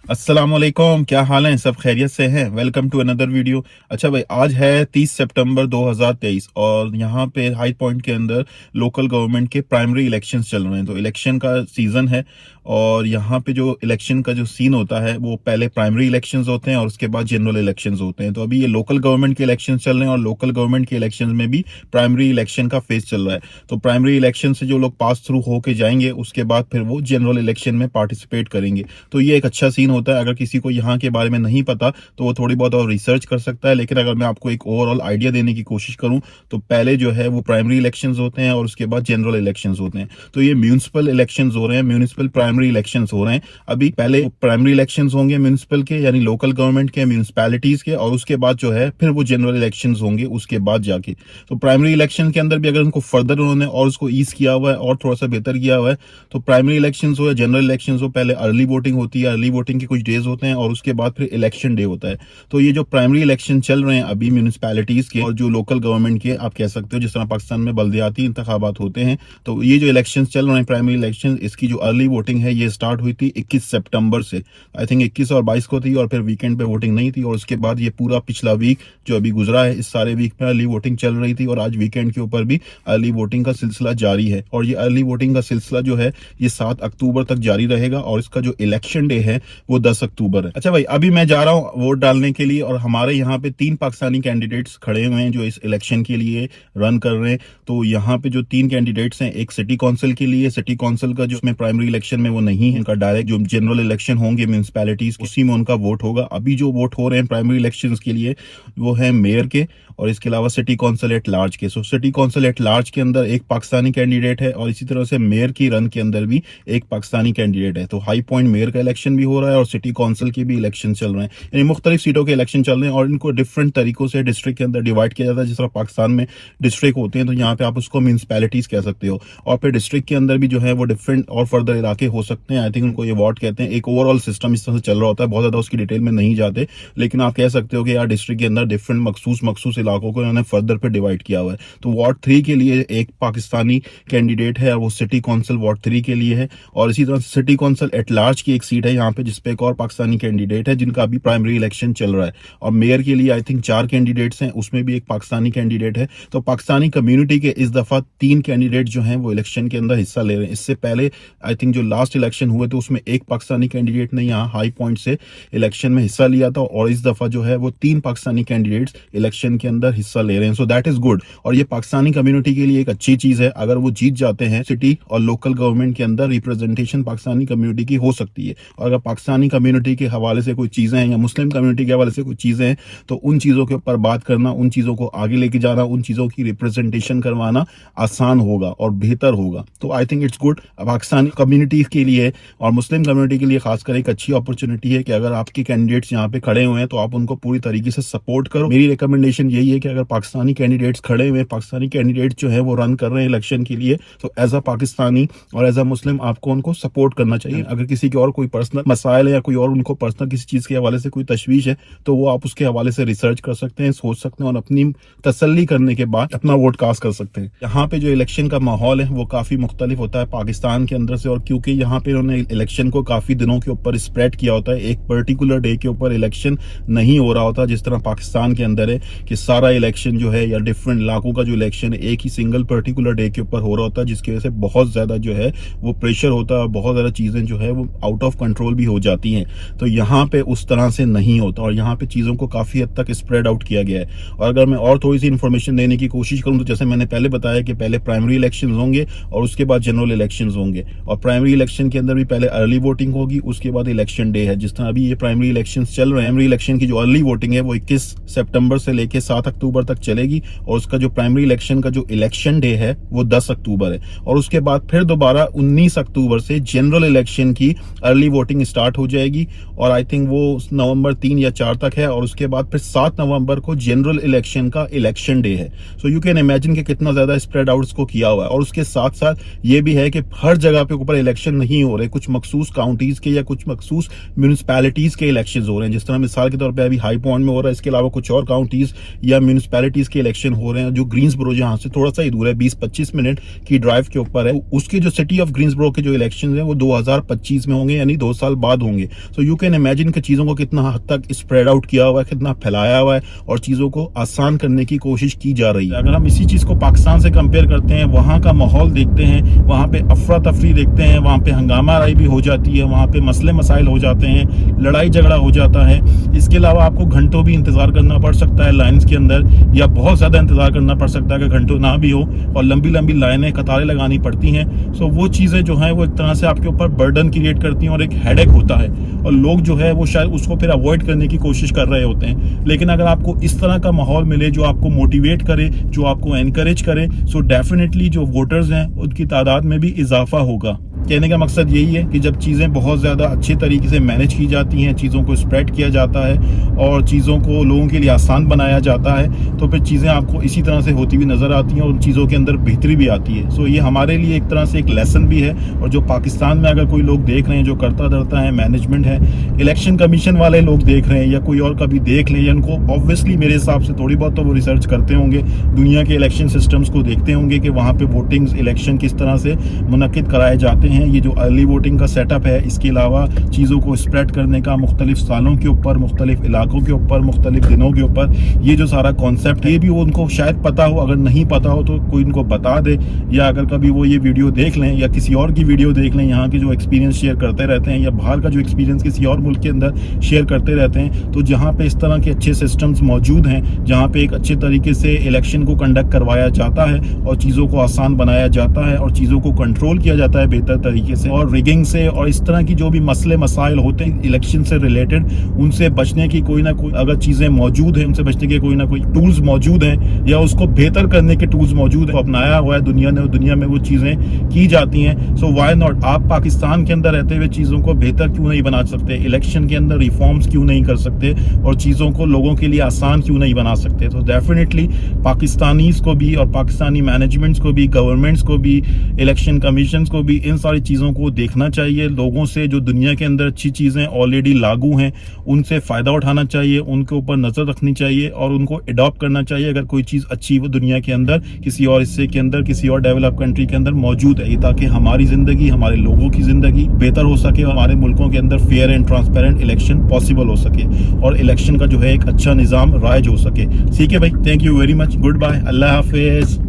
अस्सलाम वालेकुम, क्या हाल है? सब खैरियत से हैं? Welcome to another video. अच्छा भाई, आज है 30 सितंबर 2023 और यहाँ पे हाई पॉइंट के अंदर लोकल गवर्नमेंट के प्राइमरी इलेक्शंस चल रहे हैं। तो इलेक्शन का सीजन है और यहाँ पे जो इलेक्शन का जो सीन होता है वो पहले प्राइमरी इलेक्शंस होते हैं और उसके बाद जनरल इलेक्शंस होते हैं। तो अभी ये लोकल गवर्नमेंट के इलेक्शंस चल रहे हैं और लोकल गवर्नमेंट के इलेक्शंस में भी प्राइमरी इलेक्शन का फेज चल रहा है। तो प्राइमरी इलेक्शन से जो लोग पास थ्रू होके जाएंगे उसके बाद फिर वो जनरल इलेक्शन में पार्टिसिपेट करेंगे। तो ये एक अच्छा सीन होता है। अगर किसी को यहाँ के बारे में नहीं पता तो वो थोड़ी बहुत और रिसर्च कर सकता है, लेकिन अगर मैं आपको एक ओवरऑल आइडिया देने की कोशिश करूं तो पहले जो है वो प्राइमरी इलेक्शंस होते हैं और उसके बाद जनरल इलेक्शंस होते हैं। तो ये म्यूनिसिपल इलेक्शंस हो रहे हैं, म्यूनिसिपल प्राइमरी इलेक्शंस हो रहे हैं। अभी पहले प्राइमरी इलेक्शंस होंगे म्यूनिसिपल के, यानी लोकल गवर्नमेंट के, म्यूनिसिपैलिटीज के, और उसके बाद जो है फिर वो जनरल इलेक्शंस होंगे उसके बाद जाके। तो प्राइमरी इलेक्शन के अंदर भी अगर उनको फर्दर उन्होंने और उसको ईज किया हुआ है और थोड़ा सा बेहतर किया हुआ है, तो प्राइमरी इलेक्शंस हो या जनरल इलेक्शंस हो, पहले अर्ली वोटिंग होती है, अर्ली वोटिंग के कुछ डेज होते हैं और उसके बाद फिर इलेक्शन डे होता है। तो ये जो प्राइमरी इलेक्शन चल रहे हैं अभी म्यूनिसिपैलिटीज के और जो लोकल गवर्नमेंट के, आप कह सकते हो जिस तरह पाकिस्तान में बल्दियाती इंतखाबात होते हैं, तो ये जो इलेक्शन चल रहे हैं प्राइमरी इलेक्शन, इसकी जो अर्ली वोटिंग है ये स्टार्ट हुई थी 21 सितंबर से। आई थिंक 21 और 22 को थी और फिर वीकेंड पे वोटिंग नहीं थी, और उसके बाद ये पूरा पिछला वीक जो अभी गुजरा है, इस सारे वीक में अर्ली वोटिंग चल रही थी और आज वीकेंड के ऊपर भी अर्ली वोटिंग का सिलसिला जारी है। और ये अर्ली वोटिंग का सिलसिला जो है ये 7 अक्टूबर तक जारी रहेगा और इसका जो इलेक्शन डे है वो 10 अक्टूबर है। अच्छा भाई, अभी मैं जा रहा हूँ वोट डालने के लिए और हमारे यहाँ पे 3 पाकिस्तानी कैंडिडेट्स खड़े हुए हैं जो इस इलेक्शन के लिए रन कर रहे हैं। तो यहाँ पे जो 3 कैंडिडेट्स हैं, एक सिटी काउंसिल के लिए, सिटी काउंसिल का जो उसमें प्राइमरी इलेक्शन में वो नहीं है, उनका डायरेक्ट जो जनरल इलेक्शन होंगे म्यूनिसिपैलिटीज उसी में उनका वोट होगा। अभी जो वोट हो रहे हैं प्राइमरी इलेक्शन के लिए वो है मेयर के और इसके अलावा सिटी काउंसिल एट लार्ज के। सो सिटी काउंसिल एट लार्ज के अंदर एक पाकिस्तानी कैंडिडेट है और इसी तरह से मेयर की रन के अंदर भी एक पाकिस्तानी कैंडिडेट है। तो हाई पॉइंट मेयर का इलेक्शन भी हो रहा है और सिटी काउंसिल के भी इलेक्शन चल रहे हैं, यानी मुख्तलिफ सीटों के इलेक्शन चल रहे हैं और इनको डिफरेंट तरीकों से डिस्ट्रिक्ट के अंदर डिवाइड किया जाता है। जिस तरह पाकिस्तान में डिस्ट्रिक्ट होते हैं तो यहाँ पे आप उसको म्यूनिसिपैलिटीज कह सकते हो, और फिर डिस्ट्रिक्ट के अंदर भी जो है वो डिफरेंट और फर्दर इलाके हो सकते हैं। आई थिंक उनको ये वार्ड कहते हैं। एक ओवरऑल सिस्टम इस तरह से चल रहा होता है, बहुत ज्यादा उसकी डिटेल में नहीं जाते, लेकिन आप कह सकते हो कि यार डिस्ट्रिक्ट के अंदर डिफरेंट मखसूस इलाकों को इन्होंने फर्दर पे डिवाइड किया हुआ है। तो वार्ड 3 के लिए एक पाकिस्तानी कैंडिडेट है और वो सिटी काउंसिल वार्ड 3 के लिए है, और इसी तरह सिटी काउंसिल एट लार्ज की एक सीट है यहाँ पे जिसपे एक और पाकिस्तानी कैंडिडेट है जिनका अभी प्राइमरी इलेक्शन चल रहा है। और मेयर के लिए आई थिंक 4 कैंडिडेट्स हैं, उसमें भी एक पाकिस्तानी कैंडिडेट है। तो पाकिस्तानी कम्युनिटी के इस दफा 3 कैंडिडेट जो हैं वो इलेक्शन के अंदर हिस्सा ले रहे हैं। इससे पहले आई थिंक जो लास्ट इलेक्शन हुए थे उसमें एक पाकिस्तानी कैंडिडेट ने यहाँ हाई पॉइंट से इलेक्शन में हिस्सा लिया था, और इस दफा जो है वो 3 पाकिस्तानी कैंडिडेट्स इलेक्शन के अंदर हिस्सा ले रहे हैं। सो दैट इज गुड, और ये पाकिस्तानी कम्युनिटी के लिए एक अच्छी चीज है। अगर वो जीत जाते हैं सिटी और लोकल गवर्नमेंट के अंदर, रिप्रेजेंटेशन पाकिस्तानी कम्युनिटी की हो सकती है। और अगर पाकिस्तानी कम्युनिटी के हवाले से कोई चीजें हैं या मुस्लिम कम्युनिटी के हवाले से कोई चीजें हैं तो उन चीजों के ऊपर बात करना, उन चीजों को आगे लेके जाना, उन चीजों की रिप्रेजेंटेशन करवाना आसान होगा और बेहतर होगा। तो I think it's good Pakistani community के लिए और मुस्लिम कम्युनिटी के लिए खासकर एक अच्छी अपॉर्चुनिटी है कि अगर आपके कैंडिडेट्स यहाँ पे खड़े हुए हैं तो आप उनको पूरी तरीके से सपोर्ट करो। मेरी रिकमेंडेशन यही है कि अगर पाकिस्तानी कैंडिडेट्स खड़े हुए, पाकिस्तानी कैंडिडेट्स जो है वो रन कर रहे हैं इलेक्शन के लिए, तो एज अ पाकिस्तानी और एज अ मुस्लिम आपको उनको सपोर्ट करना चाहिए। अगर किसी के और कोई पर्सनल मसाइल है या कोई और उनको पर्सनल किसी चीज के हवाले से कोई तशवीश है तो वो आप उसके हवाले से रिसर्च कर सकते हैं, सोच सकते हैं और अपनी तसल्ली करने के बाद अपना वोट कास्ट कर सकते हैं। यहाँ पे जो इलेक्शन का माहौल है वो काफी मुख्तलिफ होता है पाकिस्तान के अंदर से, और क्योंकि यहाँ पे उन्होंने इलेक्शन को काफी दिनों के ऊपर स्प्रेड किया होता है, एक पर्टिकुलर डे के ऊपर इलेक्शन नहीं हो रहा होता जिस तरह पाकिस्तान के अंदर है कि सारा इलेक्शन जो है या डिफरेंट इलाकों का जो इलेक्शन है एक ही सिंगल पर्टिकुलर डे के ऊपर हो रहा होता है, जिसकी वजह से बहुत ज्यादा जो है वो प्रेशर होता है और बहुत ज्यादा चीजें जो है वो आउट ऑफ कंट्रोल भी हो जाती हैं। तो यहाँ पे उस तरह से नहीं होता और यहाँ पे चीजों को काफी हद तक स्प्रेड आउट किया गया है। और अगर मैं और थोड़ी सी इन्फॉर्मेशन देने की कोशिश करूँ तो जैसे मैंने पहले बताया कि पहले प्राइमरी इलेक्शन होंगे और उसके बाद जनरल इलेक्शन होंगे, और प्राइमरी इलेक्शन के अंदर भी पहले अर्ली वोटिंग होगी, उसके बाद इलेक्शन डे है। जिस तरह अभी ये प्राइमरी इलेक्शन चल रहे हैं, प्राइमरी इलेक्शन की जो अर्ली वोटिंग है वो 21 सितंबर से लेके 7 अक्टूबर तक चलेगी, और उसका जो प्राइमरी इलेक्शन का जो इलेक्शन डे है वो 10 अक्टूबर है, और उसके बाद फिर दोबारा 19 अक्टूबर से जनरल इलेक्शन की अर्ली वोटिंग स्टार्ट हो जाएगी, और आई थिंक वो नवंबर 3 या 4 तक है, और उसके बाद फिर 7 नवंबर को जनरल इलेक्शन का इलेक्शन डे है। सो यू कैन इमेजिन कि कितना ज्यादा स्प्रेड आउट को किया हुआ है। और उसके साथ साथ ये भी है कि हर जगह पे ऊपर इलेक्शन नहीं हो रहे, कुछ मखसूस काउंटीज के या कुछ मखसूस म्यूनिसिपैलिटीज के इलेक्शन हो रहे हैं। जिस तरह मिसाल के तौर पर अभी हाई पॉइंट में हो रहा है, इसके अलावा कुछ और काउंटीज या म्यूनिसिपैलिटीज के इलेक्शन हो रहे हैं जो ग्रीन्सबरो जहां से थोड़ा सा ही दूर है, 20-25 मिनट की ड्राइव के ऊपर है। उसके जो सिटी ऑफ ग्रीन्सबरो के जो इलेक्शन है वो 2025 में होंगे, यानी 2 साल बाद होंगे। होंगे। सो यू कैन इमेजिन कि चीज़ों को कितना हद तक स्प्रेड आउट किया हुआ है, कितना फैलाया हुआ है और चीज़ों को आसान करने की कोशिश की जा रही है। अगर हम इसी चीज़ को पाकिस्तान से कंपेयर करते हैं, वहाँ का माहौल देखते हैं, वहाँ पे अफरा तफरी देखते हैं, वहाँ पे हंगामा राई भी हो जाती है, वहाँ पे मसले मसाइल हो जाते हैं, लड़ाई झगड़ा हो जाता है। इसके अलावा आपको घंटों भी इंतज़ार करना पड़ सकता है लाइन्स के अंदर, या बहुत ज़्यादा इंतज़ार करना पड़ सकता है कि घंटों ना भी हो और लंबी लंबी लाइनें कतारें लगानी पड़ती हैं। सो वो चीज़ें जो हैं वो एक तरह से आपके ऊपर बर्डन क्रिएट करती हैं और एक हेडेक होता है, और लोग जो है वो शायद उसको फिर अवॉइड करने की कोशिश कर रहे होते हैं। लेकिन अगर आपको इस तरह का माहौल मिले जो आपको मोटिवेट करे, जो आपको एनकरेज करे, सो डेफिनेटली जो वोटर्स हैं उनकी तादाद में भी इजाफा होगा। कहने का मकसद यही है कि जब चीज़ें बहुत ज़्यादा अच्छे तरीके से मैनेज की जाती हैं, चीज़ों को स्प्रेड किया जाता है और चीज़ों को लोगों के लिए आसान बनाया जाता है, तो फिर चीज़ें आपको इसी तरह से होती हुई नज़र आती हैं और उन चीज़ों के अंदर बेहतरी भी आती है। सो ये हमारे लिए एक तरह से एक लेसन भी है। और जो पाकिस्तान में अगर कोई लोग देख रहे हैं, जो करता धरता है, मैनेजमेंट है, इलेक्शन कमीशन वाले लोग देख रहे हैं या कोई और कभी देख लें, या उनको ऑब्वियसली मेरे हिसाब से थोड़ी बहुत तो वो रिसर्च करते होंगे, दुनिया के इलेक्शन सिस्टम्स को देखते होंगे कि वहाँ पे वोटिंग इलेक्शन किस तरह से मुनक्किद कराए जाते हैं। ये जो अर्ली वोटिंग का सेटअप है, इसके अलावा चीज़ों को स्प्रेड करने का मुख्तलिफ सालों के ऊपर, मुख्तलिफ इलाकों के ऊपर, मुख्तलिफ दिनों के ऊपर, ये जो सारा कॉन्सेप्ट है, ये भी उनको शायद पता हो। अगर नहीं पता हो तो कोई इनको बता दे, या अगर कभी वो ये वीडियो देख लें या किसी और की वीडियो देख लें, यहाँ के जो एक्सपीरियंस शेयर करते रहते हैं या बाहर का जो एक्सपीरियंस किसी और मुल्क के अंदर शेयर करते रहते हैं, तो जहाँ पे इस तरह के अच्छे सिस्टम्स मौजूद हैं, जहाँ पे एक अच्छे तरीके से इलेक्शन को कंडक्ट करवाया जाता है और चीज़ों को आसान बनाया जाता है और चीज़ों को कंट्रोल किया जाता है बेहतर तरीके से, और रिगिंग से और इस तरह की जो भी मसले मसाइल होते हैं इलेक्शन से रिलेटेड, उनसे बचने की कोई ना कोई अगर चीज़ें मौजूद हैं, उनसे बचने के कोई ना कोई टूल्स मौजूद हैं या उसको बेहतर करने के टूल्स मौजूद हैं, अपनाया हुआ है दुनिया ने और दुनिया में वो चीज़ें की जाती हैं। सो व्हाई नॉट, आप पाकिस्तान के अंदर रहते हुए चीज़ों को बेहतर क्यों नहीं बना सकते, इलेक्शन के अंदर रिफॉर्म्स क्यों नहीं कर सकते और चीज़ों को लोगों के लिए आसान क्यों नहीं बना सकते। तो डेफिनेटली पाकिस्तानीज़ को भी और पाकिस्तानी मैनेजमेंट्स को भी, गवर्नमेंट्स को भी, इलेक्शन कमीशन को भी इन सारी चीज़ों को देखना चाहिए। लोगों से जो दुनिया के अंदर अच्छी चीज़ें ऑलरेडी लागू हैं उनसे फ़ायदा उठाना चाहिए, उनके ऊपर नज़र रखनी चाहिए और उनको अडॉप्ट करना चाहिए अगर कोई चीज़ अच्छी वो दुनिया के अंदर किसी और हिस्से के अंदर, किसी और डेवलप कंट्री के अंदर मौजूद है, ताकि हमारी ज़िंदगी, हमारे लोगों की ज़िंदगी बेहतर हो सके, हमारे मुल्कों के अंदर fair and transparent election possible हो सके और इलेक्शन का जो है एक अच्छा निज़ाम राइज हो सके। ठीक है भाई, thank you very much, good bye, अल्लाह हाफिज़।